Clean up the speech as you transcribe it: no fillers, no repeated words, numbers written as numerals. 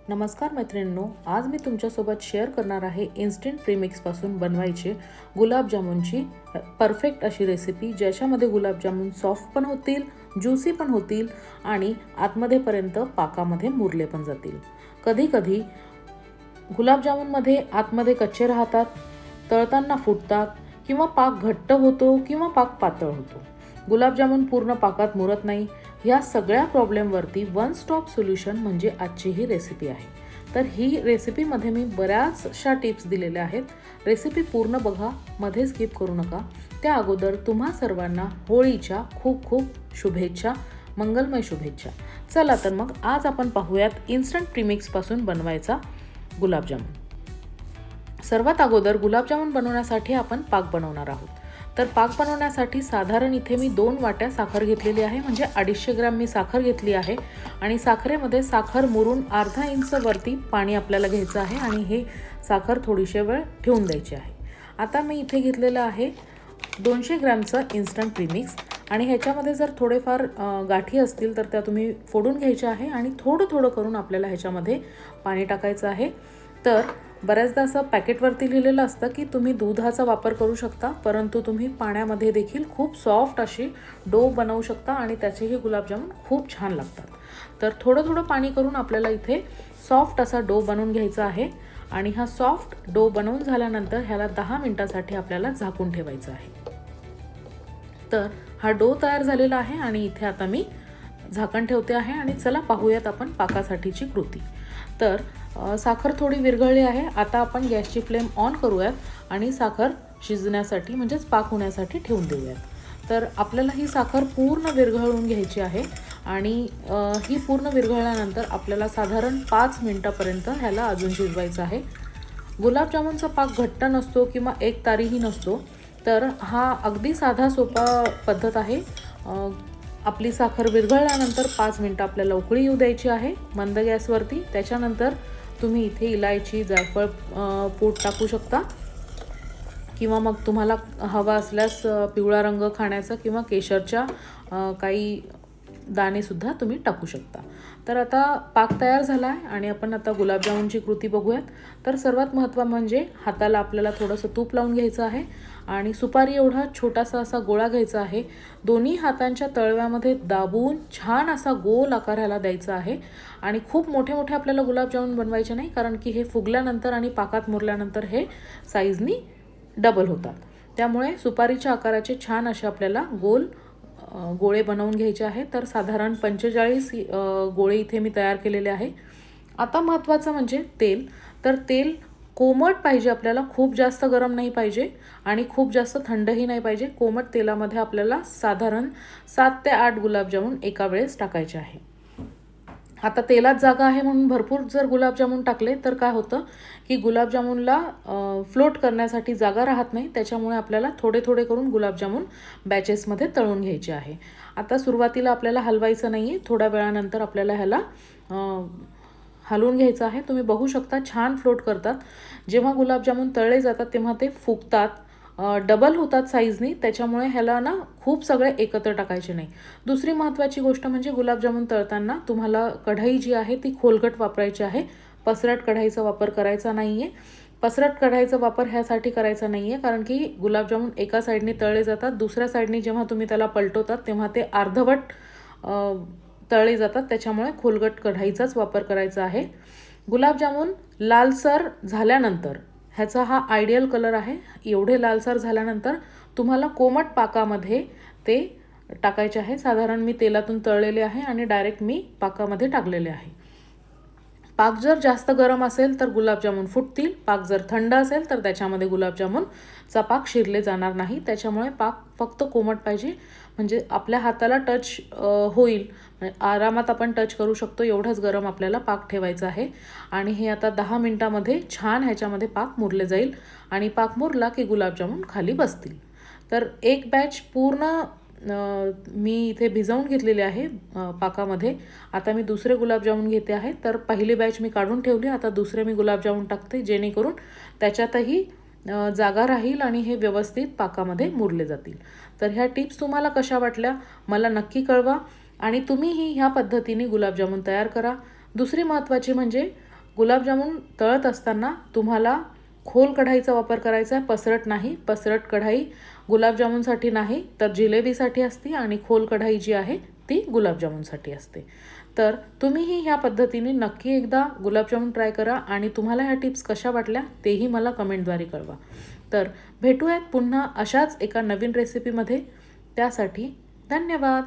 नमस्कार मैत्रिणींनो, आज मी तुमच्यासोबत शेअर करणार आहे इन्स्टंट प्रीमिक्सपासून बनवायचे गुलाबजामुनची परफेक्ट अशी रेसिपी, ज्याच्यामध्ये गुलाबजामुन सॉफ्ट पण होतील, ज्युसी पण होतील आणि आतमध्येपर्यंत पाकामध्ये मुरले पण जातील. कधी कधी गुलाबजामुनमध्ये आतमध्ये कच्चे राहतात, तळताना फुटतात किंवा पाक घट्ट होतो किंवा पाक पातळ होतो. गुलाबजामुन पूर्ण पाकात मुरत नाही. या सगळ्या प्रॉब्लेमवरती वन स्टॉप सोल्युशन म्हणजे आजची ही रेसिपी आहे. तर ही रेसिपीमध्ये मी बऱ्याचशा टिप्स दिलेल्या आहेत. रेसिपी पूर्ण बघा, मध्ये स्किप करू नका. त्या अगोदर तुम्हा सर्वांना होळीच्या खूप खूप शुभेच्छा, मंगलमय शुभेच्छा. चला तर मग आज आपण पाहूयात इन्स्टंट प्रीमिक्सपासून बनवायचा गुलाबजामुन. सर्वात अगोदर गुलाबजामुन बनवण्यासाठी आपण पाक बनवणार आहोत. तर पाक बनवण्यासाठी साधारण इथे मी 2 वाट्या साखर घेतलेली आहे, म्हणजे 250 ग्रॅम मी साखर घेतली आहे. आणि साखरेमध्ये साखर मुरून अर्धा इंच वरती पाणी आपल्याला घ्यायचं आहे आणि हे साखर थोडीशी वेळ ठेवून द्यायची आहे. आता मी इथे घेतलेलं आहे 200 ग्रॅमचं इन्स्टंट प्रीमिक्स आणि ह्याच्यामध्ये जर थोडेफार गाठी असतील तर त्या तुम्ही फोडून घ्यायच्या आहे आणि थोडं थोडं करून आपल्याला ह्याच्यामध्ये पाणी टाकायचं आहे. तर बऱ्याचदा असं पॅकेटवरती लिहिलेलं असतं की तुम्ही दुधाचा वापर करू शकता, परंतु तुम्ही पाण्यामध्ये देखील खूप सॉफ्ट अशी डो बनवू शकता आणि त्याचेही गुलाबजामुन खूप छान लागतात. तर थोडं थोडं पाणी करून आपल्याला इथे सॉफ्ट असा डो बनवून घ्यायचा आहे आणि हा सॉफ्ट डो बनवून झाल्यानंतर ह्याला 10 मिनिटासाठी आपल्याला झाकून ठेवायचं आहे. तर हा डो तयार झालेला आहे आणि इथे आता मी झाकण ठेवते आहे आणि चला पाहूयात आपण पाकासाठीची कृती. तर साखर थोडी विरघळली आहे. आता आपण गॅसची फ्लेम ऑन करूयात आणि साखर शिजण्यासाठी म्हणजेच पाक होण्यासाठी ठेवून देऊयात. तर आपल्याला ही साखर पूर्ण विरघळवून घ्यायची आहे आणि ही पूर्ण विरघळल्यानंतर आपल्याला साधारण 5 मिनिटापर्यंत ह्याला अजून शिजवायचं आहे. गुलाबजामुनचा पाक घट्ट नसतो किंवा एक तारीही नसतो, तर हा अगदी साधा सोपा पद्धत आहे. आपली साखर विरघळल्यानंतर 5 मिनिटं आपल्याला उकळी येऊ द्यायची आहे मंद गॅसवरती. त्याच्यानंतर तुम्ही इथे इलायची, जायफळ पूड टाकू शकता किंवा मग तुम्हाला हवा असल्यास पिवळा रंग खाण्याचा किंवा केशरच्या काही दाणेसुद्धा तुम्ही टाकू शकता. तर आता पाक तयार झाला आहे आणि आपण आता गुलाबजामुनची कृती बघूयात. तर सर्वात महत्त्वाचं म्हणजे हाताला आपल्याला थोडंसं तूप लावून घ्यायचं आहे आणि सुपारी एवढा छोटासा असा गोळा घ्यायचा आहे. दोन्ही हातांच्या तळव्यामध्ये दाबून छान असा गोल आकार ह्याला द्यायचा आहे. आणि खूप मोठे मोठे आपल्याला गुलाबजामुन बनवायचे नाही, कारण की हे फुगल्यानंतर आणि पाकात मुरल्यानंतर हे साईजनी डबल होतात. त्यामुळे सुपारीच्या आकाराचे छान असे आपल्याला गोळे बनवून घ्यायचे आहे. तर साधारण 45 गोळे इथे मी तयार केलेले आहे. आता महत्त्वाचं म्हणजे तेल. तर तेल कोमट पाहिजे आपल्याला, खूप जास्त गरम नाही पाहिजे आणि खूप जास्त थंडही नाही पाहिजे. कोमट तेलामध्ये आपल्याला साधारण 7 ते 8 गुलाबजामुन एका वेळेस टाकायचे आहे. आता तेलात जागा आहे म्हणून भरपूर जर गुलाबजामुन टाकले तर काय होतं की गुलाबजामुनला फ्लोट करण्यासाठी जागा राहत नाही. त्याच्यामुळे आपल्याला थोडे थोडे करून गुलाबजामुन बॅचेसमध्ये तळून घ्यायचे आहे. आता सुरुवातीला आपल्याला हलवायचं नाही आहे, थोड्या वेळानंतर आपल्याला ह्याला हलवून घ्यायचं आहे. तुम्ही बघू शकता छान फ्लोट करतात. जेव्हा गुलाबजामुन तळले जातात तेव्हा ते फुगतात, डबल होतात साईजनी. त्याच्यामुळे ह्याला ना खूप सगळे एकत्र टाकायचे नाही. दुसरी महत्त्वाची गोष्ट म्हणजे गुलाबजामुन तळताना तुम्हाला कढई जी आहे ती खोलगट वापरायची आहे. पसरट कढईचा वापर करायचा नाही आहे. पसरट कढईचा वापर ह्यासाठी करायचा नाही आहे कारण की गुलाबजामुन एका साईडने तळले जातात, दुसऱ्या साईडने जेव्हा तुम्ही त्याला पलटवतात तेव्हा ते अर्धवट तळले जातात. त्याच्यामुळे खोलगट कढईचाच वापर करायचा आहे. गुलाबजामुन लालसर झाल्यानंतर, ह्याचा हा आयडियल कलर आहे, एवढे लालसर झाल्यानंतर तुम्हाला कोमट पाकामध्ये ते टाकायचे आहे. साधारण मी तेलातून तळलेले आहे आणि डायरेक्ट मी पाकामध्ये टाकलेले आहे. पाक जर जास्त गरम असेल तर गुलाबजामुन फुटतील. पाक जर थंड असेल तर त्याच्यामध्ये गुलाबजामुनचा पाक शिरले जाणार नाही. त्याच्यामुळे पाक फक्त कोमट पाहिजे, म्हणजे आपल्या हाताला टच होईल, आरामात आपण टच करू शकतो एवढंच गरम आपल्याला पाक ठेवायचा आहे. आणि हे आता 10 मिनिटामध्ये छान ह्याच्यामध्ये पाक मुरले जाईल आणि पाक मुरला की गुलाबजामुन खाली बसतील. तर एक बॅच पूर्ण मी इथे भिजवून घेतलेले आहे पाकामध्ये. आता मी दुसरे गुलाबजामुन घेते आहे. तर पहिली बॅच मी काढून ठेवली, आता दुसरे मी गुलाबजामुन टाकते, जेणेकरून त्याच्यातही जागा राहील आणि हे व्यवस्थित पाकामध्ये मुरले जातील. तर ह्या टिप्स तुम्हाला कशा वाटल्या मला नक्की कळवा आणि तुम्हीही ह्या पद्धतीने गुलाबजामुन तयार करा. दुसरी महत्त्वाची म्हणजे गुलाबजामुन तळत असताना तुम्हाला खोल कढाईचा वापर करायचा आहे, पसरट नाही. पसरट कढाई गुलाबजामुनसाठी नाही तर जिलेबीसाठी असते आणि खोल कढाई जी आहे ती गुलाबजामुनसाठी असते. तर तुम्हीही ह्या पद्धतीने नक्की एकदा गुलाबजामुन ट्राय करा आणि तुम्हाला ह्या टिप्स कशा वाटल्या तेही मला कमेंटद्वारे कळवा. तर भेटूयात पुन्हा अशाच एका नवीन रेसिपीमध्ये. त्यासाठी धन्यवाद.